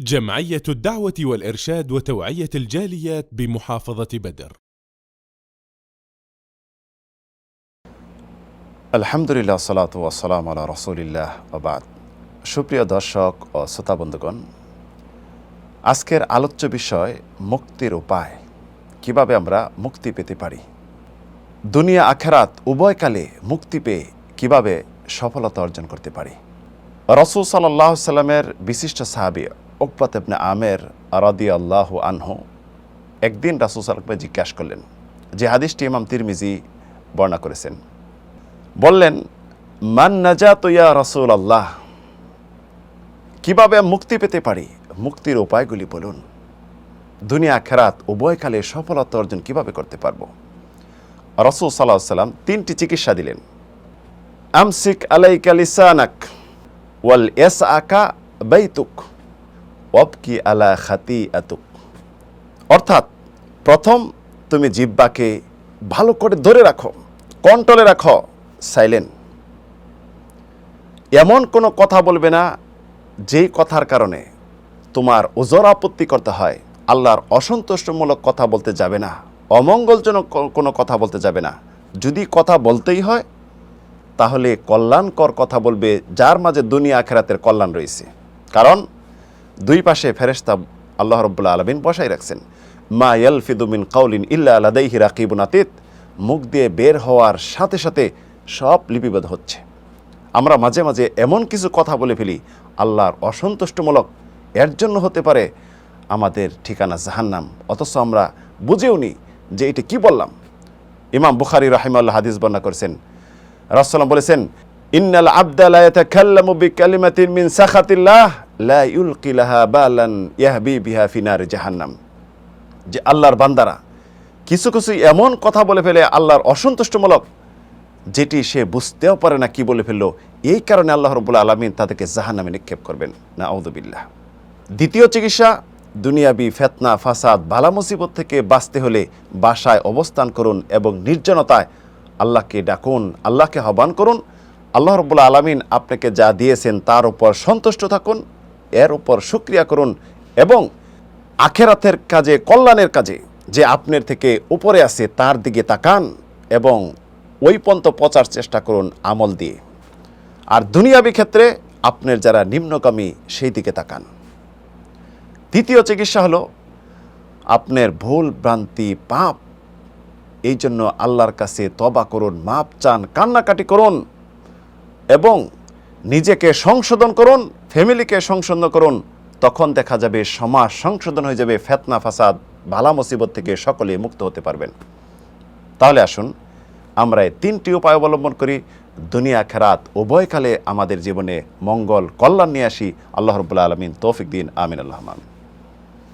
جمعية الدعوة والإرشاد وتوعية الجاليات بمحافظة بدر. আলহামদুলিল্লাহ সালাতু ওয়াসসালামু আলা রাসূলিল্লাহ ওয়া বাদ। সুপ্রিয় দর্শক ও শ্রোতা বন্ধুগণ, আজকের আলোচ্য বিষয় মুক্তির উপায়, কিভাবে আমরা মুক্তি পেতে পারি। দুনিয়া আখিরাত উভয়কালে মুক্তি পেয়ে কিভাবে সফলতা অর্জন করতে পারি। রাসূল সাল্লাল্লাহু আলাইহি সাল্লামের বিশিষ্ট সাহাবী উকবা ইবনে আমের রাদিয়াল্লাহু আনহু একদিন রাসূল সাল্লাল্লাহু আলাইহি ওয়াসাল্লামকে জিজ্ঞাসা করলেন, যে হাদিসটি ইমাম তিরমিজি বর্ণনা করেছেন। বললেন, মান নাজাতু ইয়া রাসূলুল্লাহ, কিভাবে মুক্তি পেতে পারি, মুক্তির উপায়গুলি বলুন। দুনিয়া আখিরাত উভয়কালে সফলতা অর্জন কিভাবে করতে পারবো। রাসূল সাল্লাল্লাহু আলাইহি ওয়াসাল্লাম তিনটি চিকিৎসা দিলেন। আমসিক আলাইকা লিসানাক ওয়াল ইয়াসআকা বাইতুক ওয়াবকি আলা খাতিআতুক। অর্থাৎ প্রথম, তুমি জিহ্বাকে ভালো করে ধরে রাখো, কন্ট্রোলে রাখো, সাইলেন্ট। এমন কোনো কথা বলবে না যেই কথার কারণে তোমার ওজর আপত্তি করতে হয়। আল্লাহর অসন্তুষ্টমূলক কথা বলতে যাবে না, অমঙ্গলজনক কোনো কথা বলতে যাবে না। যদি কথা বলতেই হয় তাহলে কল্যাণকর কথা বলবে, যার মাঝে দুনিয়া আখিরাতের কল্যাণ রয়েছে। কারণ দুই পাশে ফেরেশতা আল্লাহ রাব্বুল আলামিন বসাই রাখছেন। মা ইয়ালফিদু মিন কাউলিন ইল্লা লাদাইহি রাকিবুন আতীত। মুখ দিয়ে বের হওয়ার সাথে সাথে সব লিপিবদ্ধ হচ্ছে। আমরা মাঝে মাঝে এমন কিছু কথা বলে ফেলি আল্লাহর অসন্তুষ্টমূলক, এর জন্য হতে পারে আমাদের ঠিকানা জাহান্নাম, অথচ আমরা বুঝেও নি যে এটা কি বললাম। ইমাম বুখারী রাহিমাহুল্লাহ হাদিস বর্ণনা করেছেন, রাসূল বলেছেন, ইন্নাল আবদা লা ইয়াতাকাল্লামু বিকালিমাতিন মিন সাখাতিল্লাহ লা ইউলকি লাহা বালান ইয়াহবি বিহা ফি নার জাহান্নাম। যে আল্লাহর বান্দারা কিছু কিছু এমন কথা বলে ফেলে আল্লাহর অসন্তুষ্টমূলক, যেটি সে বুঝতেও পারে না কি বলে ফেললো। এই কারণে আল্লাহ রাব্বুল আলামিন তাদেরকে জাহান্নামে নিক্ষেপ করবেন, নাউযুবিল্লাহ। দ্বিতীয় চিকিৎসা, দুনিয়াবি ফিতনা ফাসাদ বালা মুসিবত থেকে বাঁচতে হলে বাসায় অবস্থান করুন এবং নির্জনতায় আল্লাহকে ডাকুন, আল্লাহকে আহ্বান করুন। আল্লাহ রাব্বুল আলামিন আপনাকে যা দিয়েছেন তার উপর সন্তুষ্ট থাকুন, এর উপর শুকরিয়া করুন এবং আখিরাতের কাজে, কল্যাণের কাজে যে আপনার থেকে উপরে আছে তার দিকে তাকান এবং ওই পন্থ পচার চেষ্টা করুন আমল দিয়ে। আর দুনিয়াবি ক্ষেত্রে আপনার যারা নিম্নগামী সেই দিকে তাকান। তৃতীয় চিকিৎসা হলো আপনার ভুল ভ্রান্তি পাপ, এই জন্য আল্লাহর কাছে তওবা করুন, মাপ চান, কান্নাকাটি করুন এবং নিজেকে সংশোধন করুন, ফ্যামিলিকে সংশোধন করুন। তখন দেখা যাবে সমাজ সংশোধন হয়ে যাবে, ফিতনা ফাসাদ বালা মুসিবত থেকে সকলে মুক্ত হতে পারবেন। তাহলে আসুন আমরা এই তিনটি উপায় অবলম্বন করি, দুনিয়া আখিরাত উভয়কালে আমাদের জীবনে মঙ্গল কল্যাণ নিয়ে আসি। আল্লাহ রাব্বুল আলামিন তৌফিক দিন, আমিন আল্লাহুম্মা আমিন।